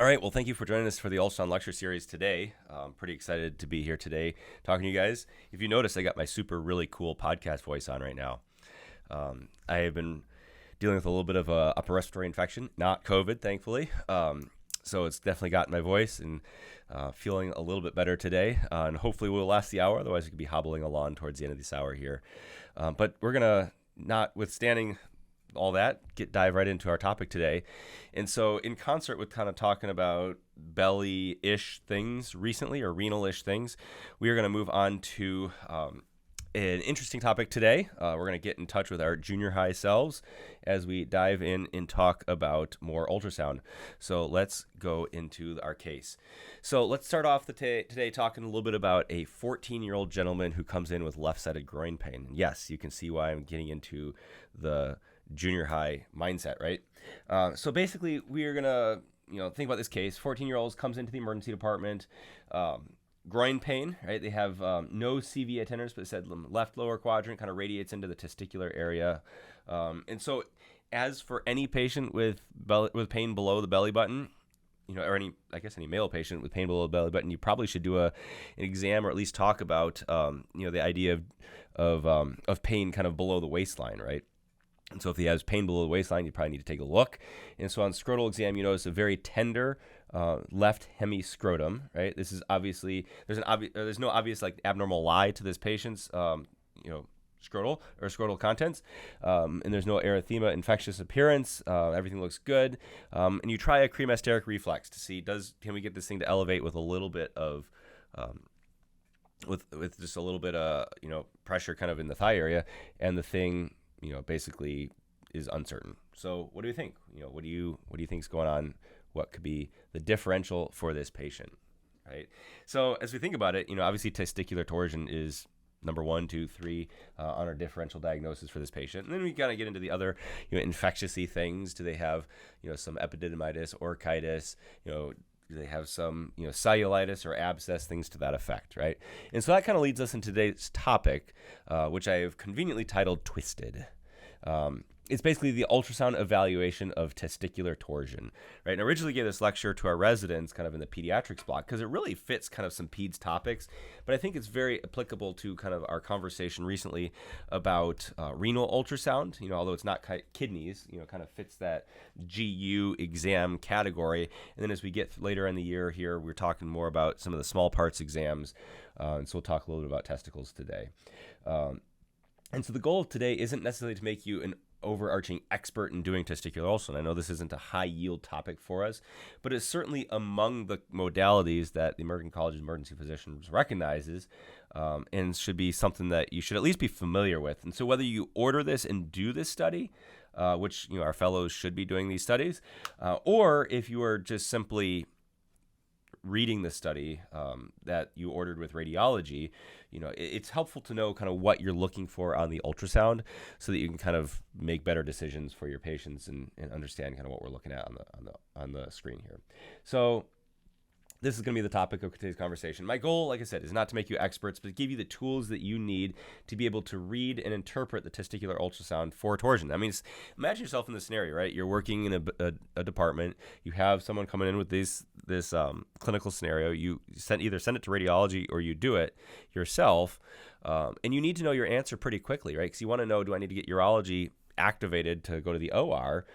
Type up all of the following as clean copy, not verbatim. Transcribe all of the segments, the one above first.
All right, well, thank you for joining us for the Ultrasound lecture series today. I'm pretty excited to be here today talking to you guys. If you notice, I got my super really cool podcast voice on right now. I have been dealing with a little bit of a upper respiratory infection, not COVID, thankfully. So it's definitely gotten my voice and feeling a little bit better today. And hopefully we'll last the hour, otherwise we could be hobbling along towards the end of this hour here. But we're going to, notwithstanding all that, dive right into our topic today. And so in concert with kind of talking about belly-ish things recently, or renal-ish things, we are going to move on to an interesting topic today. We're going to get in touch with our junior high selves as we dive in and talk about more ultrasound. So let's go into our case. So let's start off today talking a little bit about a 14-year-old gentleman who comes in with left-sided groin pain. Yes, you can see why I'm getting into the junior high mindset, right? So basically, we are gonna, think about this case. 14-year-old comes into the emergency department, groin pain, right? They have no CV tenderness, but it said left lower quadrant kind of radiates into the testicular area, and so as for any patient with pain below the belly button, or any male patient with pain below the belly button, you probably should do an exam, or at least talk about, the idea of pain kind of below the waistline, right? And so if he has pain below the waistline, you probably need to take a look. And so on scrotal exam, you notice a very tender left hemiscrotum, right? This is obviously, there's no obvious abnormal lie to this patient's, scrotal contents. And there's no erythema, infectious appearance. Everything looks good. And you try a cremasteric reflex to see, can we get this thing to elevate with a little bit of, with just a little bit of, pressure kind of in the thigh area, and the thing, basically is uncertain. So what do you think? What do you think is going on? What could be the differential for this patient, right? So as we think about it, obviously testicular torsion is number 1, 2, 3 on our differential diagnosis for this patient. And then we kind of get into the other, infectious-y things. Do they have, some epididymitis, orchitis, do they have some, cellulitis or abscess, things to that effect, right? And so that kind of leads us into today's topic, which I have conveniently titled Twisted. It's basically the ultrasound evaluation of testicular torsion, right? And I originally gave this lecture to our residents kind of in the pediatrics block because it really fits kind of some peds topics, but I think it's very applicable to kind of our conversation recently about renal ultrasound, although it's not kidneys, kind of fits that GU exam category. And then as we get later in the year here, we're talking more about some of the small parts exams, and so we'll talk a little bit about testicles today. And so the goal of today isn't necessarily to make you an overarching expert in doing testicular ultrasound. I know this isn't a high yield topic for us, but it's certainly among the modalities that the American College of Emergency Physicians recognizes, and should be something that you should at least be familiar with. And so whether you order this and do this study, which our fellows should be doing these studies, or if you are just simply reading the study that you ordered with radiology, it's helpful to know kind of what you're looking for on the ultrasound so that you can kind of make better decisions for your patients and understand kind of what we're looking at on the screen here. So this is going to be the topic of today's conversation. My goal, like I said, is not to make you experts, but to give you the tools that you need to be able to read and interpret the testicular ultrasound for torsion. I mean, imagine yourself in this scenario, right? You're working in a department. You have someone coming in with this clinical scenario. You either send it to radiology or you do it yourself, and you need to know your answer pretty quickly, right? Because you want to know, do I need to get urology activated to go to the OR?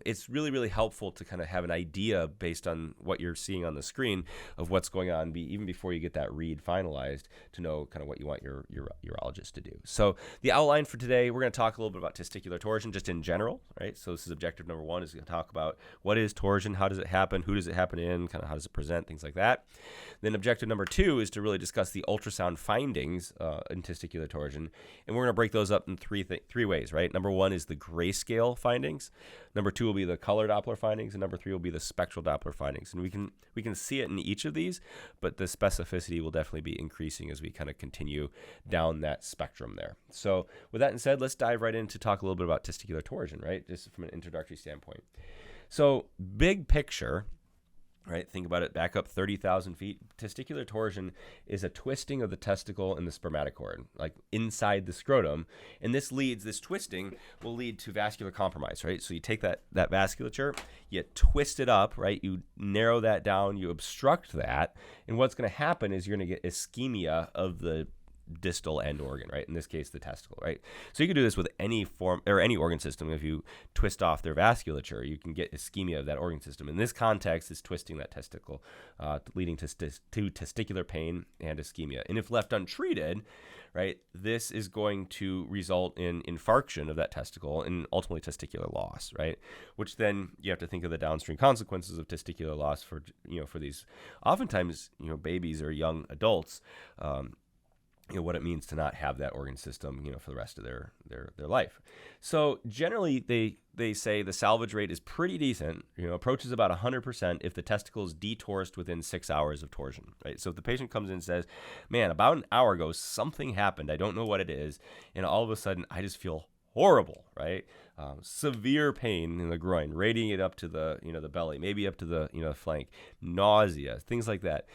It's really, really helpful to kind of have an idea based on what you're seeing on the screen of what's going on, even before you get that read finalized, to know kind of what you want your urologist to do. So the outline for today, we're going to talk a little bit about testicular torsion just in general, right? So this is objective number 1, is going to talk about what is torsion, how does it happen, who does it happen in, kind of how does it present, things like that. Then objective number 2 is to really discuss the ultrasound findings in testicular torsion, and we're going to break those up in three ways, right? Number 1 is the Grayscale findings. Number 2 will be the color Doppler findings, and number 3 will be the spectral Doppler findings. And we can see it in each of these, but the specificity will definitely be increasing as we kind of continue down that spectrum there. So with that said, let's dive right in to talk a little bit about testicular torsion, right? Just from an introductory standpoint. So big picture, right? Think about it, back up 30,000 feet. Testicular torsion is a twisting of the testicle and the spermatocord, like inside the scrotum. And this twisting will lead to vascular compromise, right? So you take that vasculature, you twist it up, right? You narrow that down, you obstruct that. And what's going to happen is you're going to get ischemia of the distal end organ, right? In this case, the testicle, right? So you can do this with any form or any organ system. If you twist off their vasculature, you can get ischemia of that organ system. In this context, it's twisting that testicle, leading to testicular pain and ischemia. And if left untreated, right, this is going to result in infarction of that testicle and ultimately testicular loss, right? Which then you have to think of the downstream consequences of testicular loss for these oftentimes, babies or young adults. What it means to not have that organ system, for the rest of their life. So generally, they say the salvage rate is pretty decent, approaches about 100% if the testicle is detorsed within 6 hours of torsion, right? So if the patient comes in and says, man, about an hour ago, something happened, I don't know what it is, and all of a sudden, I just feel horrible, right? Severe pain in the groin, radiating it up to the, the belly, maybe up to the, flank, nausea, things like that.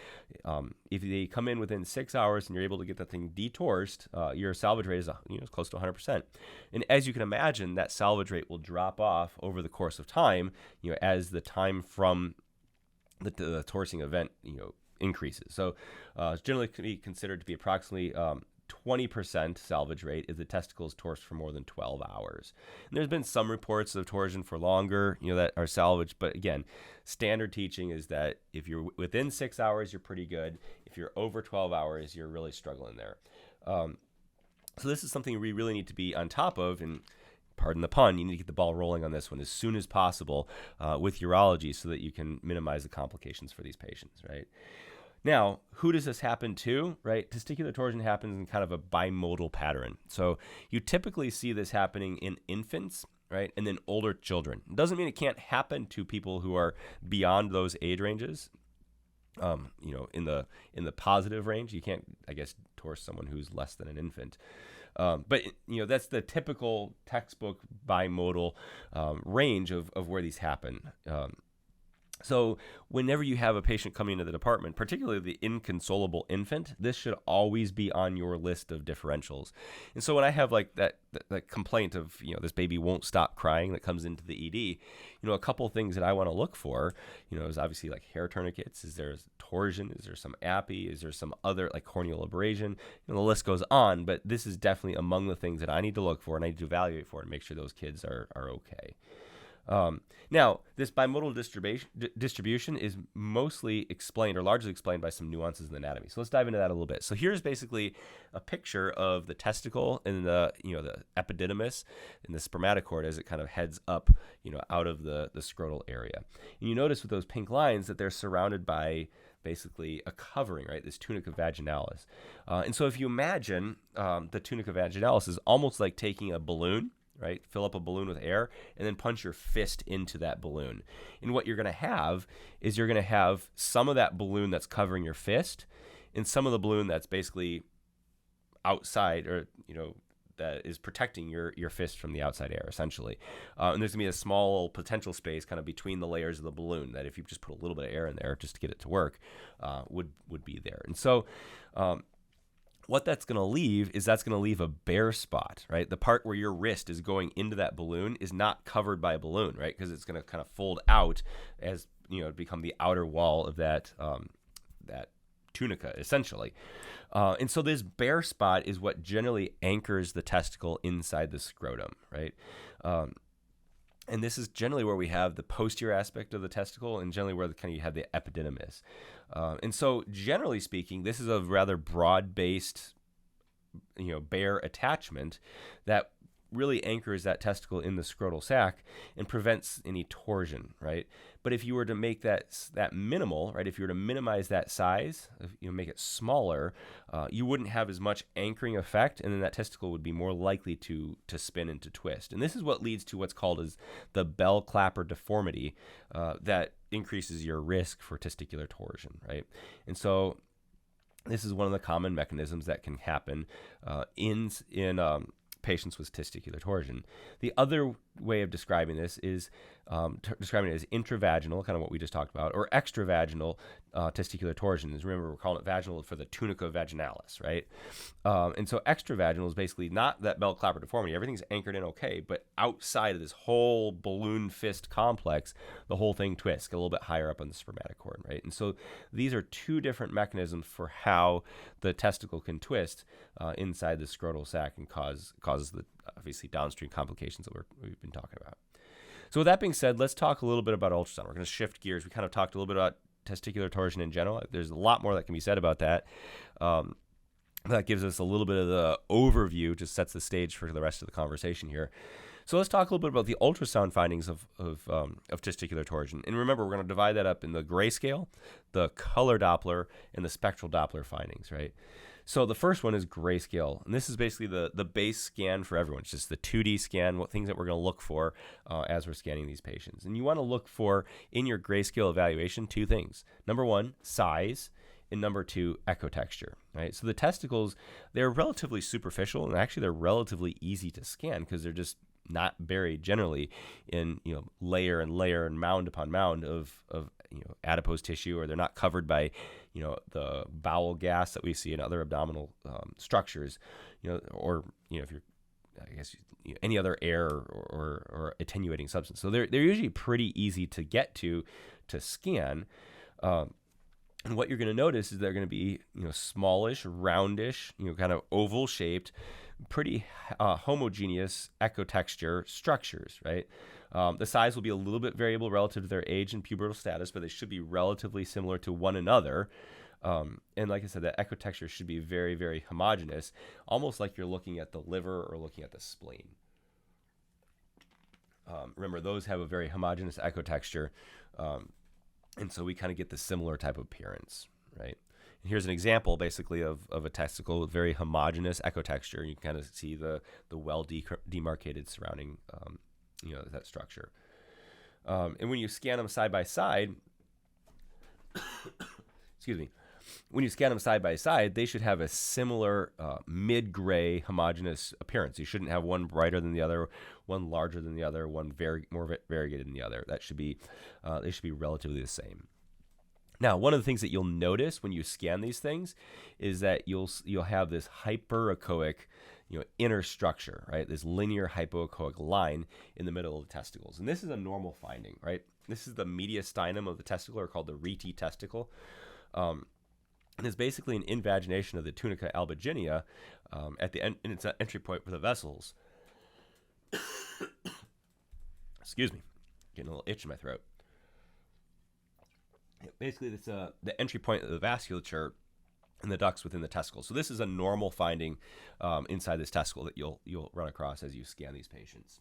If they come in within 6 hours and you're able to get that thing detorsed, your salvage rate is, close to 100%. And as you can imagine, that salvage rate will drop off over the course of time, as the time from the torsing event, increases. So it's generally considered to be approximately 20% salvage rate if the testicles torsed for more than 12 hours. And there's been some reports of torsion for longer, that are salvaged. But again, standard teaching is that if you're within 6 hours, you're pretty good. If you're over 12 hours, you're really struggling there. So this is something we really need to be on top of. And pardon the pun, you need to get the ball rolling on this one as soon as possible with urology so that you can minimize the complications for these patients, right? Now, who does this happen to, right? Testicular torsion happens in kind of a bimodal pattern. So you typically see this happening in infants, right? And then older children. It doesn't mean it can't happen to people who are beyond those age ranges. In the positive range, you can't, I guess, torse someone who's less than an infant. But that's the typical textbook bimodal range of where these happen. So whenever you have a patient coming into the department, particularly the inconsolable infant, this should always be on your list of differentials. And so when I have like that complaint of, this baby won't stop crying that comes into the ED, a couple of things that I want to look for, is obviously like hair tourniquets. Is there torsion? Is there some appy? Is there some other like corneal abrasion? The list goes on, but this is definitely among the things that I need to look for and I need to evaluate for and make sure those kids are okay. Now, this bimodal distribution is mostly explained or largely explained by some nuances in anatomy. So let's dive into that a little bit. So here's basically a picture of the testicle and the epididymis and the spermatocord as it kind of heads up, out of the scrotal area. And you notice with those pink lines that they're surrounded by basically a covering, right? This tunica vaginalis. And so if you imagine the tunica vaginalis is almost like taking a balloon, right? Fill up a balloon with air and then punch your fist into that balloon. And what you're going to have is you're going to have some of that balloon that's covering your fist and some of the balloon that's basically outside or, that is protecting your fist from the outside air, essentially. And there's going to be a small potential space kind of between the layers of the balloon that if you just put a little bit of air in there just to get it to work, would be there. And so what that's going to leave is that's going to leave a bare spot, right? The part where your wrist is going into that balloon is not covered by a balloon, right? Because it's going to kind of fold out as, become the outer wall of that tunica, essentially. And so this bare spot is what generally anchors the testicle inside the scrotum, right? And this is generally where we have the posterior aspect of the testicle and generally where you have the epididymis. And so generally speaking, this is a rather broad-based, bare attachment that really anchors that testicle in the scrotal sac and prevents any torsion, right? But if you were to make that minimal, right, if you were to minimize that size, make it smaller, you wouldn't have as much anchoring effect, and then that testicle would be more likely to spin and to twist. And this is what leads to what's called as the bell clapper deformity that increases your risk for testicular torsion, right? And so this is one of the common mechanisms that can happen in patients with testicular torsion. The other way of describing this is describing it as intravaginal, kind of what we just talked about, or extravaginal testicular torsion. Remember, we're calling it vaginal for the tunica vaginalis, right? And so extravaginal is basically not that bell clapper deformity. Everything's anchored in okay, but outside of this whole balloon fist complex, the whole thing twists, a little bit higher up on the spermatic cord, right? And so these are two different mechanisms for how the testicle can twist inside the scrotal sac and causes the obviously downstream complications that we've been talking about. So with that being said, let's talk a little bit about ultrasound. We're going to shift gears. We kind of talked a little bit about testicular torsion in general. There's a lot more that can be said about that. That gives us a little bit of the overview, just sets the stage for the rest of the conversation here. So let's talk a little bit about the ultrasound findings of testicular torsion. And remember, we're going to divide that up in the Grayscale, the color Doppler, and the spectral Doppler findings, right? So the first one is Grayscale, and this is basically the base scan for everyone. It's just the 2D scan, what things that we're going to look for as we're scanning these patients. And you want to look for, in your Grayscale evaluation, two things. Number one, size, and number two, echo texture, right? So the testicles, they're relatively superficial, and actually they're relatively easy to scan because they're just not buried generally in layer and layer and mound upon mound of adipose tissue, or they're not covered by the bowel gas that we see in other abdominal structures, or if you're, I guess, any other air or attenuating substance. So they're usually pretty easy to get to scan. And what you're going to notice is they're going to be smallish, roundish, kind of oval shaped, pretty homogeneous echo texture structures, right? The size will be a little bit variable relative to their age and pubertal status, but they should be relatively similar to one another. And like I said, that echo texture should be very, very homogeneous, almost like you're looking at the liver or looking at the spleen. Remember, those have a very homogeneous echo texture, and so we kind of get the similar type of appearance, right? And here's an example, basically, of a testicle with very homogeneous echo texture. You can kind of see the well demarcated surrounding, that structure. And when you scan them side by side, excuse me, when you scan them side by side, they should have a similar mid-gray homogeneous appearance. You shouldn't have one brighter than the other, one larger than the other, one more variegated than the other. That should be they should be relatively the same. Now, one of the things that you'll notice when you scan these things is that you'll have this hyperechoic, inner structure, right? This linear hypoechoic line in the middle of the testicles, and this is a normal finding, right? This is the mediastinum of the testicle, or called the rete testicle. And it's basically an invagination of the tunica albuginea at the end, and it's an entry point for the vessels. Excuse me, getting a little itch in my throat. Basically, it's the entry point of the vasculature and the ducts within the testicle. So this is a normal finding inside this testicle that you'll run across as you scan these patients.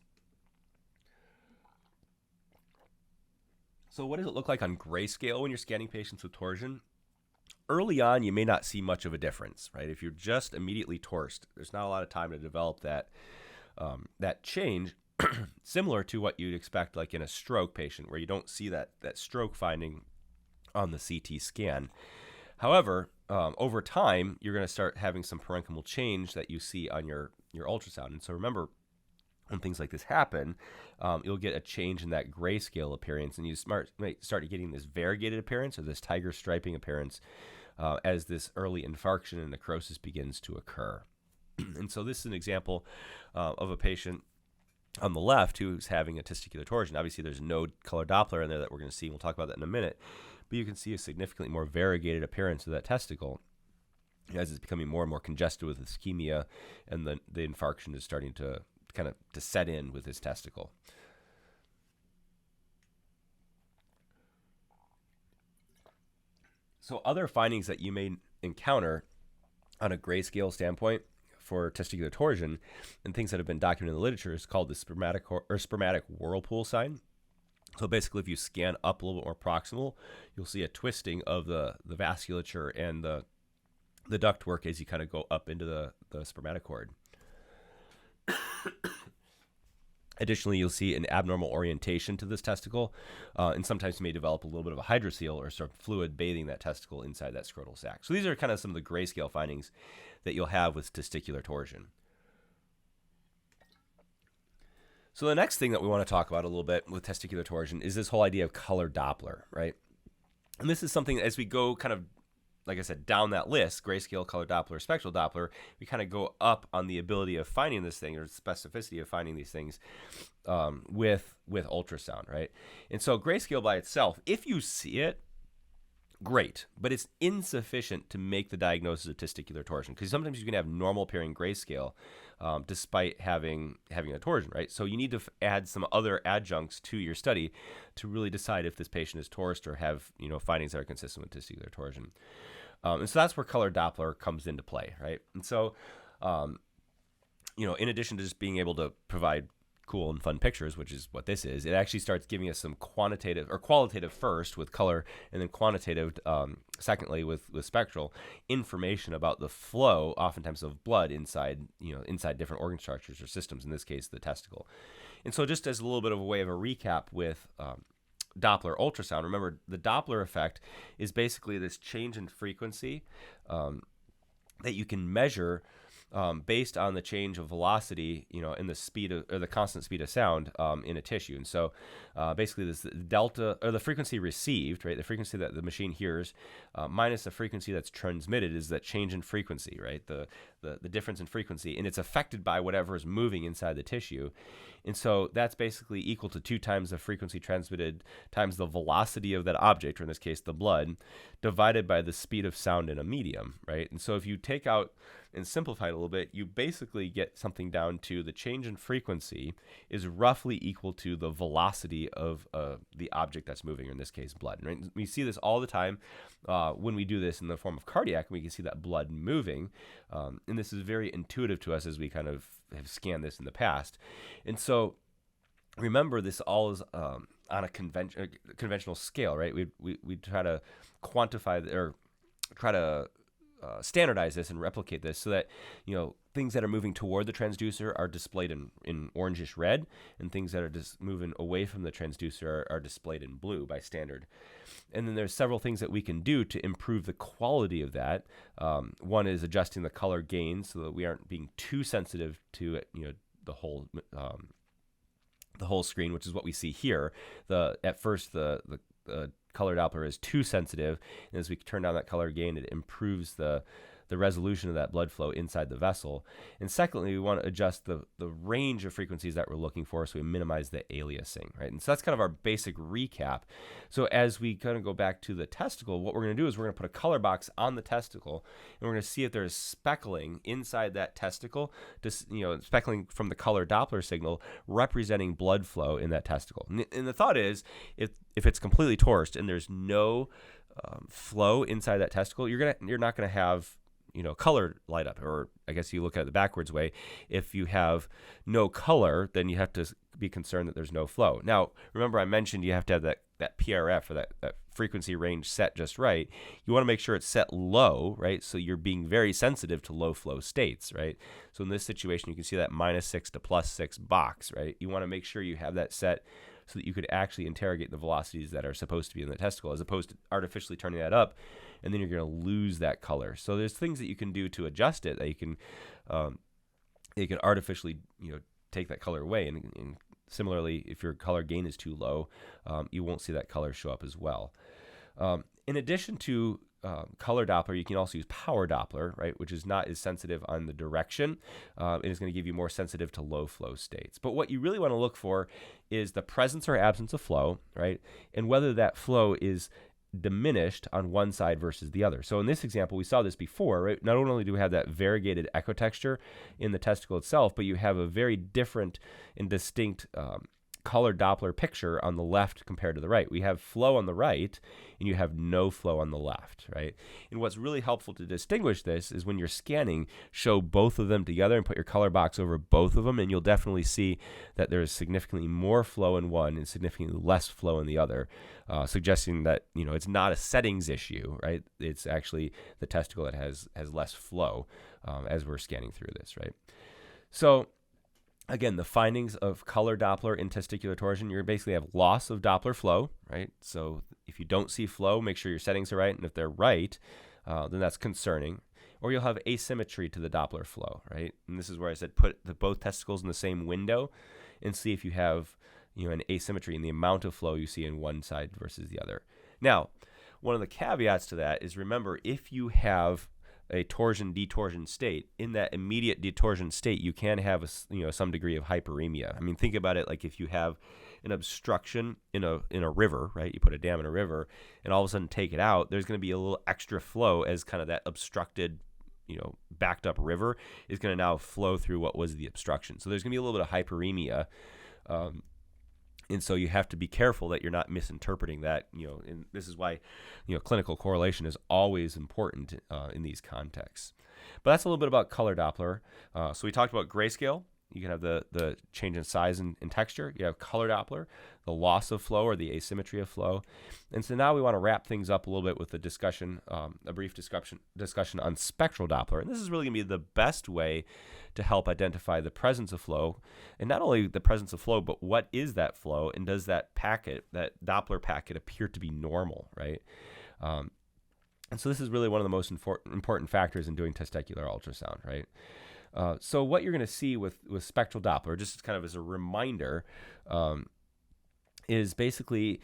So what does it look like on Grayscale when you're scanning patients with torsion? Early on, you may not see much of a difference, right? If you're just immediately torsed, there's not a lot of time to develop that change, similar to what you'd expect like in a stroke patient, where you don't see that stroke finding on the CT scan. However, over time, you're going to start having some parenchymal change that you see on your ultrasound. And so remember, when things like this happen, you'll get a change in that Grayscale appearance, and you might start getting this variegated appearance, or this tiger striping appearance, as this early infarction and necrosis begins to occur. And so this is an example of a patient on the left who's having a testicular torsion. Obviously, there's no color Doppler in there that we're going to see. We'll talk about that in a minute. But you can see a significantly more variegated appearance of that testicle as it's becoming more and more congested with ischemia, and the infarction is starting to kind of to set in with his testicle. So other findings that you may encounter on a Grayscale standpoint for testicular torsion, and things that have been documented in the literature, is called the spermatic whirlpool sign. So basically, if you scan up a little bit more proximal, you'll see a twisting of the vasculature and the ductwork as you kind of go up into the spermatocord. Additionally, you'll see an abnormal orientation to this testicle, and sometimes you may develop a little bit of a hydrocele, or sort of fluid bathing that testicle inside that scrotal sac. So these are kind of some of the Grayscale findings that you'll have with testicular torsion. So the next thing that we want to talk about a little bit with testicular torsion is this whole idea of color Doppler, right? And this is something as we go kind of, like I said, down that list, grayscale, color Doppler, spectral Doppler, we kind of go up on the ability of finding this thing, or specificity of finding these things with ultrasound, right? And so grayscale by itself, if you see it, great, but it's insufficient to make the diagnosis of testicular torsion, because sometimes you can have normal appearing grayscale despite having a torsion, right? So you need to add some other adjuncts to your study to really decide if this patient is torsed or have findings that are consistent with testicular torsion. And so that's where color Doppler comes into play, right? And so, in addition to just being able to provide cool and fun pictures, which is what this is, it actually starts giving us some quantitative or qualitative first with color, and then quantitative secondly with spectral information about the flow, oftentimes of blood inside different organ structures or systems, in this case the testicle. And so just as a little bit of a way of a recap with Doppler ultrasound, remember the Doppler effect is basically this change in frequency that you can measure based on the change of velocity, in the speed of, or the constant speed of sound in a tissue. And so basically this delta, or the frequency received, right, the frequency that the machine hears minus the frequency that's transmitted is that change in frequency, right, the difference in frequency, and it's affected by whatever is moving inside the tissue. And so that's basically equal to 2 times the frequency transmitted times the velocity of that object, or in this case the blood, divided by the speed of sound in a medium, right? And so if you take out and simplify it a little bit, you basically get something down to the change in frequency is roughly equal to the velocity of the object that's moving, or in this case blood, right? We see this all the time when we do this in the form of cardiac, and we can see that blood moving, and this is very intuitive to us as we kind of have scanned this in the past. And so remember, this all is on a conventional scale, right? We try to quantify or try to standardize this and replicate this so that things that are moving toward the transducer are displayed in orangish red, and things that are just moving away from the transducer are displayed in blue by standard. And then there's several things that we can do to improve the quality of that. One is adjusting the color gain so that we aren't being too sensitive to the whole screen, which is what we see here. At first the color Doppler is too sensitive, and as we turn down that color gain, it improves the resolution of that blood flow inside the vessel. And secondly, we want to adjust the range of frequencies that we're looking for, so we minimize the aliasing, right? And so that's kind of our basic recap. So as we kind of go back to the testicle, what we're going to do is we're going to put a color box on the testicle, and we're going to see if there's speckling inside that testicle, speckling from the color Doppler signal representing blood flow in that testicle. And the thought is, if it's completely torsed and there's no flow inside that testicle, you're not going to have color light up. Or I guess you look at it the backwards way. If you have no color, then you have to be concerned that there's no flow. Now, remember I mentioned you have to have that PRF, or that frequency range set just right. You want to make sure it's set low, right? So you're being very sensitive to low flow states, right? So in this situation, you can see that -6 to +6 box, right? You want to make sure you have that set so that you could actually interrogate the velocities that are supposed to be in the testicle, as opposed to artificially turning that up, and then you're going to lose that color. So there's things that you can do to adjust it, that you can artificially take that color away, and similarly, if your color gain is too low, you won't see that color show up as well. In addition to color Doppler, you can also use power Doppler, right, which is not as sensitive on the direction. It is going to give you more sensitive to low flow states. But what you really want to look for is the presence or absence of flow, right, and whether that flow is diminished on one side versus the other. So in this example, we saw this before, right? Not only do we have that variegated echo texture in the testicle itself, but you have a very different and distinct color Doppler picture on the left compared to the right. We have flow on the right, and you have no flow on the left, right? And what's really helpful to distinguish this is when you're scanning, show both of them together and put your color box over both of them, and you'll definitely see that there's significantly more flow in one and significantly less flow in the other, suggesting that it's not a settings issue, right? It's actually the testicle that has less flow as we're scanning through this, right? So again, the findings of color Doppler in testicular torsion, you basically have loss of Doppler flow, right? So if you don't see flow, make sure your settings are right, and if they're right, then that's concerning. Or you'll have asymmetry to the Doppler flow, right? And this is where I said put both testicles in the same window, and see if you have, an asymmetry in the amount of flow you see in one side versus the other. Now, one of the caveats to that is, remember, if you have a torsion-detorsion state, in that immediate detorsion state, you can have some degree of hyperemia. I mean, think about it like if you have an obstruction in a river, right? You put a dam in a river, and all of a sudden take it out. There's going to be a little extra flow as kind of that obstructed, backed up river is going to now flow through what was the obstruction. So there's going to be a little bit of hyperemia. And so you have to be careful that you're not misinterpreting that, and this is why, clinical correlation is always important in these contexts. But that's a little bit about color Doppler. So we talked about grayscale. You can have the change in size and texture. You have color Doppler, the loss of flow or the asymmetry of flow. And so now we want to wrap things up a little bit with a discussion, a brief discussion on spectral Doppler. And this is really going to be the best way to help identify the presence of flow. And not only the presence of flow, but what is that flow? And does that Doppler packet appear to be normal, right? And so this is really one of the most important factors in doing testicular ultrasound, right? So what you're going to see with spectral Doppler, just kind of as a reminder, is basically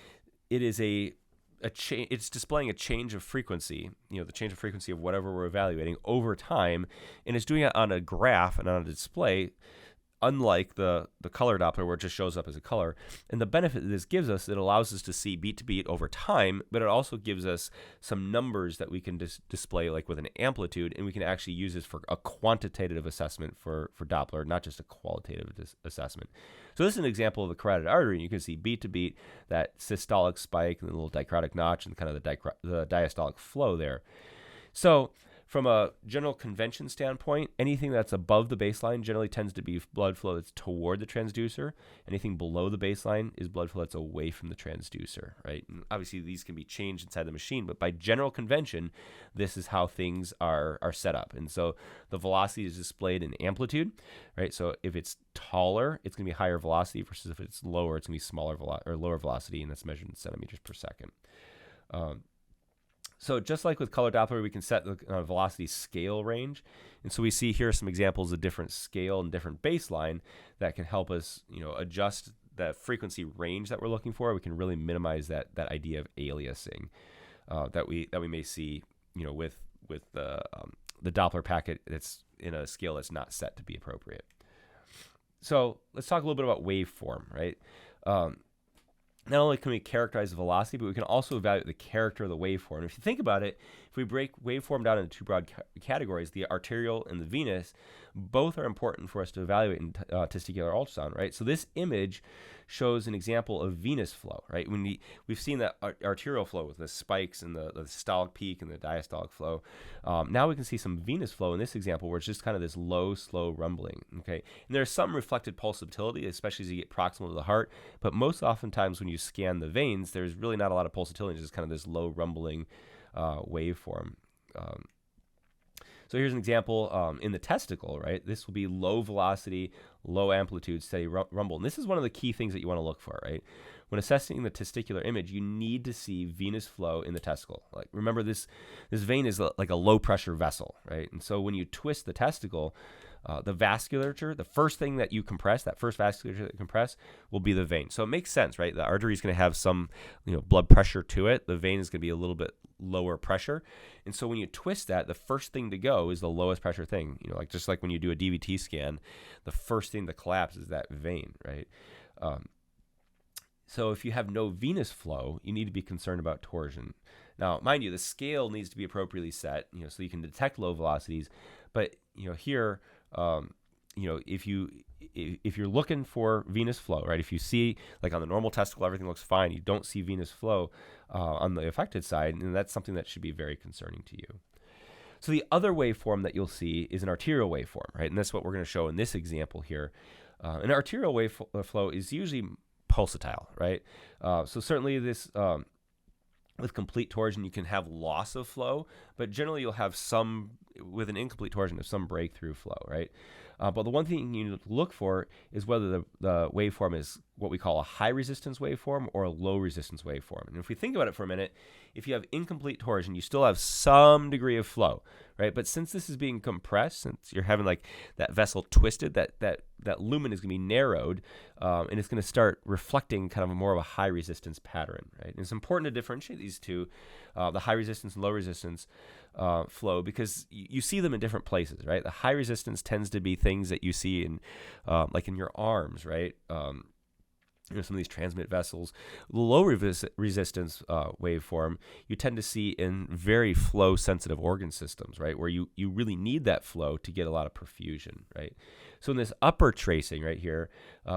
it's displaying a change of frequency, the change of frequency of whatever we're evaluating over time, and it's doing it on a graph and on a display, unlike the color Doppler where it just shows up as a color. And the benefit that this gives us, it allows us to see beat to beat over time, but it also gives us some numbers that we can display like with an amplitude, and we can actually use this for a quantitative assessment for Doppler, not just a qualitative assessment. So this is an example of the carotid artery, and you can see beat to beat, that systolic spike and the little dicrotic notch and kind of the diastolic flow there. So from a general convention standpoint, anything that's above the baseline generally tends to be blood flow that's toward the transducer. Anything below the baseline is blood flow that's away from the transducer, right? And obviously, these can be changed inside the machine, but by general convention, this is how things are set up. And so the velocity is displayed in amplitude, right? So if it's taller, it's going to be higher velocity versus if it's lower, it's going to be smaller or lower velocity, and that's measured in centimeters per second. So just like with color Doppler, we can set the velocity scale range. And so we see here some examples of different scale and different baseline that can help us, adjust the frequency range that we're looking for. We can really minimize that idea of aliasing that we may see, with the Doppler packet that's in a scale that's not set to be appropriate. So let's talk a little bit about waveform, right? Not only can we characterize the velocity, but we can also evaluate the character of the waveform. And if you think about it, if we break waveform down into two broad categories, the arterial and the venous, both are important for us to evaluate in testicular ultrasound, right? So this image shows an example of venous flow, right? When we've seen that arterial flow with the spikes and the systolic peak and the diastolic flow. Now we can see some venous flow in this example where it's just kind of this low, slow rumbling, okay? And there's some reflected pulsatility, especially as you get proximal to the heart, but most oftentimes when you scan the veins, there's really not a lot of pulsatility, just kind of this low rumbling waveform. So here's an example in the testicle, right? This will be low velocity, low amplitude, steady rumble. And this is one of the key things that you want to look for, right? When assessing the testicular image, you need to see venous flow in the testicle. Like, remember, this vein is like a low pressure vessel, right? And so when you twist the testicle, the vasculature, the first thing that you compress, that first vasculature that you compress, will be the vein. So it makes sense, right? The artery is going to have some, blood pressure to it. The vein is going to be a little bit lower pressure. And so when you twist that, the first thing to go is the lowest pressure thing. Just like when you do a DVT scan, the first thing to collapse is that vein, right? So if you have no venous flow, you need to be concerned about torsion. Now, mind you, the scale needs to be appropriately set, so you can detect low velocities. But here, if you're looking for venous flow, right? If you see, like on the normal testicle, everything looks fine, you don't see venous flow on the affected side, and that's something that should be very concerning to you. So the other waveform that you'll see is an arterial waveform, right? And that's what we're going to show in this example here. An arterial wave flow is usually pulsatile, right? So certainly this, with complete torsion, you can have loss of flow, but generally you'll have some, with an incomplete torsion, of some breakthrough flow, right? But the one thing you need to look for is whether the waveform is what we call a high resistance waveform or a low resistance waveform. And if we think about it for a minute, if you have incomplete torsion, you still have some degree of flow, right? But since this is being compressed, since you're having like that vessel twisted, that lumen is going to be narrowed, and it's going to start reflecting kind of a more of a high resistance pattern, right? And it's important to differentiate these two, the high resistance and low resistance flow, because you see them in different places, right? The high resistance tends to be things that you see in, like in your arms, right? Some of these transmit vessels. The low resistance waveform you tend to see in very flow sensitive organ systems, right? Where you really need that flow to get a lot of perfusion, right? So in this upper tracing right here,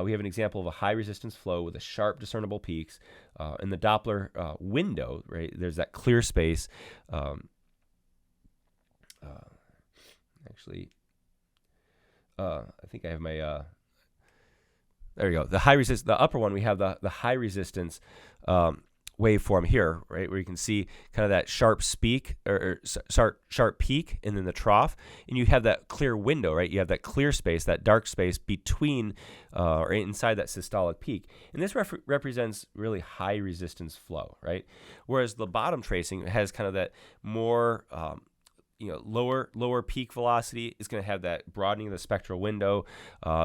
we have an example of a high resistance flow with a sharp discernible peaks. In the Doppler window, right, there's that clear space. I think I have my, there you go. The upper one, we have the high resistance waveform here, right, where you can see kind of that sharp sharp peak, and then the trough, and you have that clear window, right? You have that clear space, that dark space between or inside that systolic peak, and this represents really high resistance flow, right? Whereas the bottom tracing has kind of that more lower peak velocity, is going to have that broadening of the spectral window,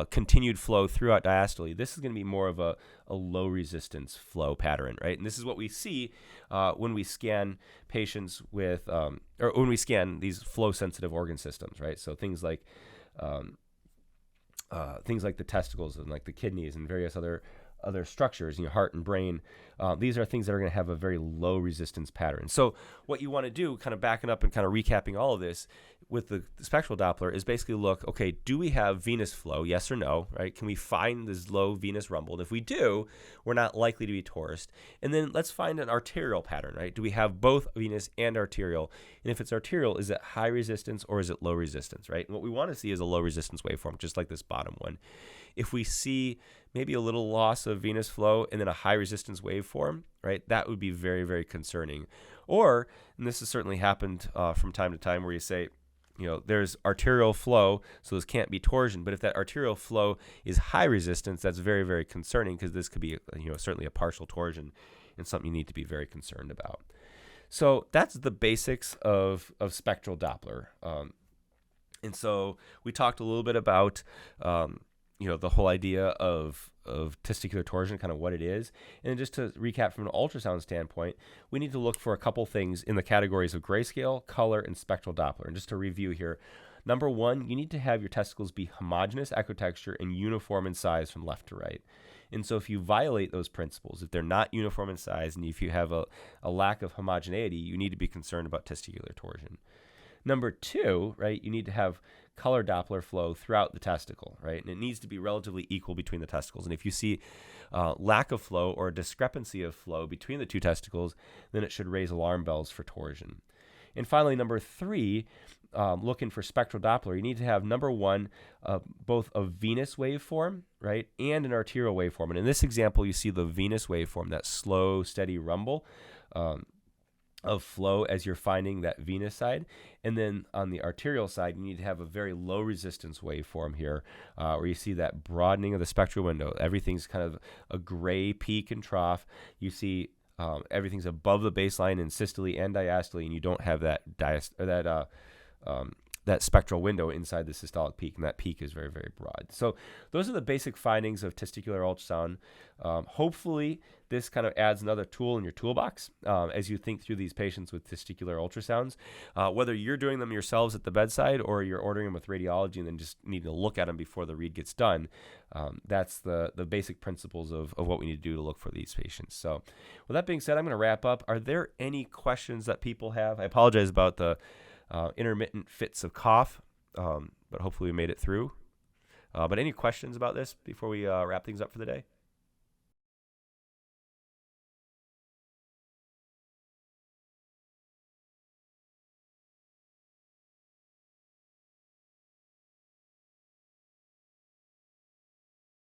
continued flow throughout diastole. This is going to be more of a low resistance flow pattern, right? And this is what we see when we scan patients with, or when we scan these flow sensitive organ systems, right? So things like the testicles and like the kidneys and various other structures in your heart and brain. These are things that are going to have a very low resistance pattern. So what you want to do, kind of backing up and kind of recapping all of this with the spectral Doppler, is basically look, okay, do we have venous flow? Yes or no, right? Can we find this low venous rumble? And if we do, we're not likely to be torsed. And then let's find an arterial pattern, right? Do we have both venous and arterial? And if it's arterial, is it high resistance or is it low resistance, right? And what we want to see is a low resistance waveform, just like this bottom one. If we see maybe a little loss of venous flow and then a high resistance waveform, right, that would be very, very concerning. Or, and this has certainly happened from time to time, where you say, there's arterial flow, so this can't be torsion. But if that arterial flow is high resistance, that's very, very concerning, because this could be, certainly a partial torsion and something you need to be very concerned about. So that's the basics of spectral Doppler. And so we talked a little bit about the whole idea of testicular torsion, kind of what it is. And just to recap from an ultrasound standpoint, we need to look for a couple things in the categories of grayscale, color, and spectral Doppler. And just to review here, number one, you need to have your testicles be homogeneous echotexture and uniform in size from left to right. And so if you violate those principles, if they're not uniform in size, and if you have a lack of homogeneity, you need to be concerned about testicular torsion. Number two, right, you need to have color Doppler flow throughout the testicle, right? And it needs to be relatively equal between the testicles. And if you see lack of flow or a discrepancy of flow between the two testicles, then it should raise alarm bells for torsion. And finally, number three, looking for spectral Doppler, you need to have, number one, both a venous waveform, right, and an arterial waveform. And in this example, you see the venous waveform, that slow, steady rumble of flow as you're finding that venous side. And then on the arterial side, you need to have a very low resistance waveform here, where you see that broadening of the spectral window. Everything's kind of a gray peak and trough. You see everything's above the baseline in systole and diastole, and you don't have that spectral window inside the systolic peak, and that peak is very, very broad. So those are the basic findings of testicular ultrasound. Hopefully, this kind of adds another tool in your toolbox as you think through these patients with testicular ultrasounds. Whether you're doing them yourselves at the bedside or you're ordering them with radiology and then just need to look at them before the read gets done, that's the basic principles of what we need to do to look for these patients. So with that being said, I'm going to wrap up. Are there any questions that people have? I apologize about the intermittent fits of cough, but hopefully we made it through. But any questions about this before we wrap things up for the day?